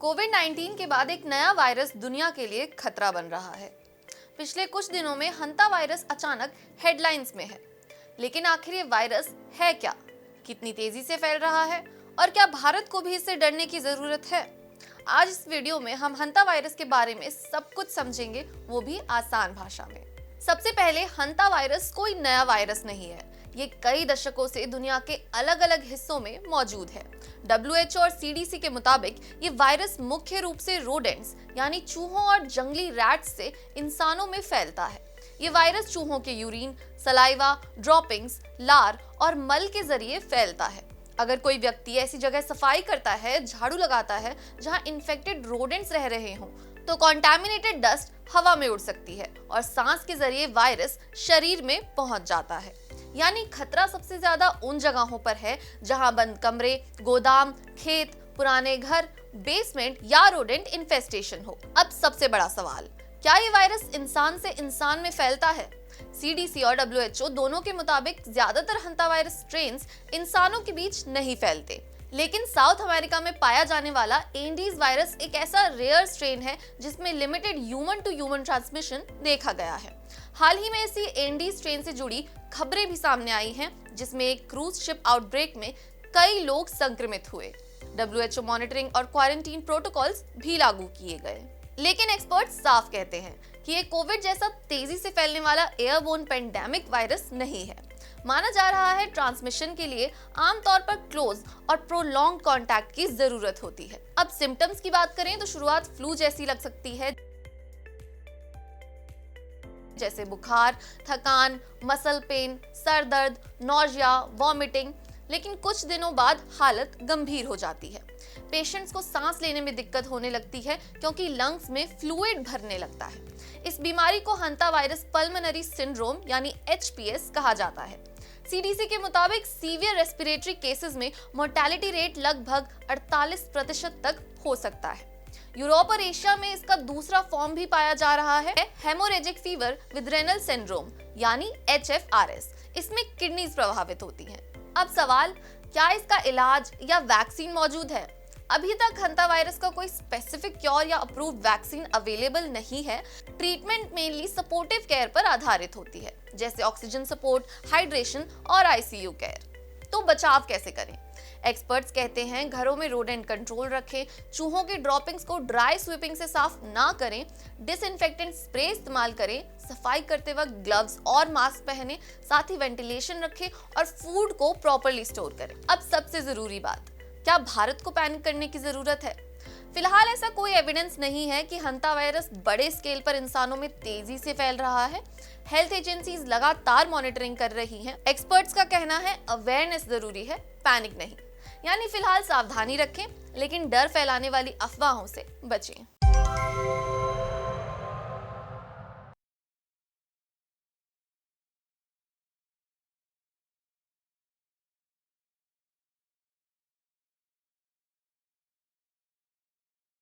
कोविड-19 के बाद एक नया वायरस दुनिया के लिए खतरा बन रहा है। पिछले कुछ दिनों में हंता वायरस अचानक हेडलाइंस में है। लेकिन आखिर ये वायरस है क्या? कितनी तेजी से फैल रहा है? और क्या भारत को भी इससे डरने की जरूरत है? आज इस वीडियो में हम हंता वायरस के बारे में सब कुछ समझेंगे, वो भी आसान भाषा में। सबसे पहले, हंता वायरस कोई नया वायरस नहीं है। ये कई दशकों से दुनिया के अलग अलग हिस्सों में मौजूद है। WHO और CDC के मुताबिक ये वायरस मुख्य रूप से रोडेंट्स यानी चूहों और जंगली रैट्स से इंसानों में फैलता है। ये वायरस चूहों के यूरिन, सलाइवा, ड्रॉपिंग्स, लार और मल के जरिए फैलता है। अगर कोई व्यक्ति ऐसी जगह सफाई करता है, झाड़ू लगाता है जहां इन्फेक्टेड रोडेंट्स रह रहे हों, तो कॉन्टैमिनेटेड डस्ट हवा में उड़ सकती है और सांस के जरिए वायरस शरीर में पहुंच जाता है। यानी खतरा सबसे ज्यादा उन जगहों पर है जहां बंद कमरे, गोदाम, खेत, पुराने घर, बेसमेंट या रोडेंट इन्फेस्टेशन हो। अब सबसे बड़ा सवाल, क्या ये वायरस इंसान से इंसान में फैलता है? CDC और WHO दोनों के मुताबिक ज्यादातर हंता वायरस स्ट्रेन्स इंसानों के बीच नहीं फैलते, लेकिन साउथ अमेरिका में पाया जाने वाला एंडीज वायरस एक ऐसा रेयर स्ट्रेन है जिसमें limited human to human transmission देखा गया है। हाल ही में इसी एंडीज स्ट्रेन से जुड़ी खबरें भी सामने आई हैं, जिसमें एक क्रूज शिप आउटब्रेक में कई लोग संक्रमित हुए। WHO मॉनिटरिंग और क्वारंटीन प्रोटोकॉल्स भी लागू किए गए। लेकिन एक्सपर्ट्स साफ कहते हैं कि ये कोविड जैसा तेजी से फैलने वाला एयरबोर्न पेंडेमिक वायरस नहीं है। माना जा रहा है ट्रांसमिशन के लिए आमतौर पर क्लोज और प्रोलॉन्ग कांटेक्ट की जरूरत होती है। अब सिम्टम्स की बात करें तो शुरुआत फ्लू जैसी लग सकती है, जैसे बुखार, थकान, मसल पेन, सर दर्द, नौजिया, वॉमिटिंग। लेकिन कुछ दिनों बाद हालत गंभीर हो जाती है। पेशेंट्स को सांस लेने में दिक्कत होने लगती है क्योंकि लंग्स में फ्लूइड भरने लगता है। इस बीमारी को हंता वायरस पल्मोनरी सिंड्रोम यानी HPS कहा जाता है। CDC के मुताबिक सीवियर रेस्पिरेटरी केसेस में मोर्टेलिटी रेट लगभग 48% तक हो सकता है। यूरोप और एशिया में इसका दूसरा फॉर्म भी पाया जा रहा है, haemorrhagic fever with renal syndrome यानी HFRS। इसमें किडनीज प्रभावित होती हैं। अब सवाल, क्या इसका इलाज या वैक्सीन मौजूद है? अभी तक हंता वायरस का कोई स्पेसिफिक क्योर या अप्रूव्ड वैक्सीन अवेलेबल नहीं है। ट्रीटमेंट मेनली सपोर्टिव केयर पर आधारित होती है, जैसे ऑक्सीजन सपोर्ट, हाइड्रेशन और ICU केयर। तो बचाव कैसे करें? एक्सपर्ट्स कहते हैं घरों में रोडेंट कंट्रोल रखें, चूहों के ड्रॉपिंग्स को ड्राई स्वीपिंग से साफ ना करें, डिसइंफेक्टेंट स्प्रे इस्तेमाल करें, सफाई करते वक्त ग्लव्स और मास्क पहनें, साथ ही वेंटिलेशन रखें और फूड को प्रॉपर्ली स्टोर करें। अब सबसे जरूरी बात, क्या भारत को पैनिक करने की जरूरत है? फिलहाल ऐसा कोई एविडेंस नहीं है कि हंता वायरस बड़े स्केल पर इंसानों में तेजी से फैल रहा है। हेल्थ एजेंसीज लगातार मॉनिटरिंग कर रही हैं। एक्सपर्ट्स का कहना है अवेयरनेस जरूरी है, पैनिक नहीं। यानी फिलहाल सावधानी रखें, लेकिन डर फैलाने वाली अफवाहों से बचें।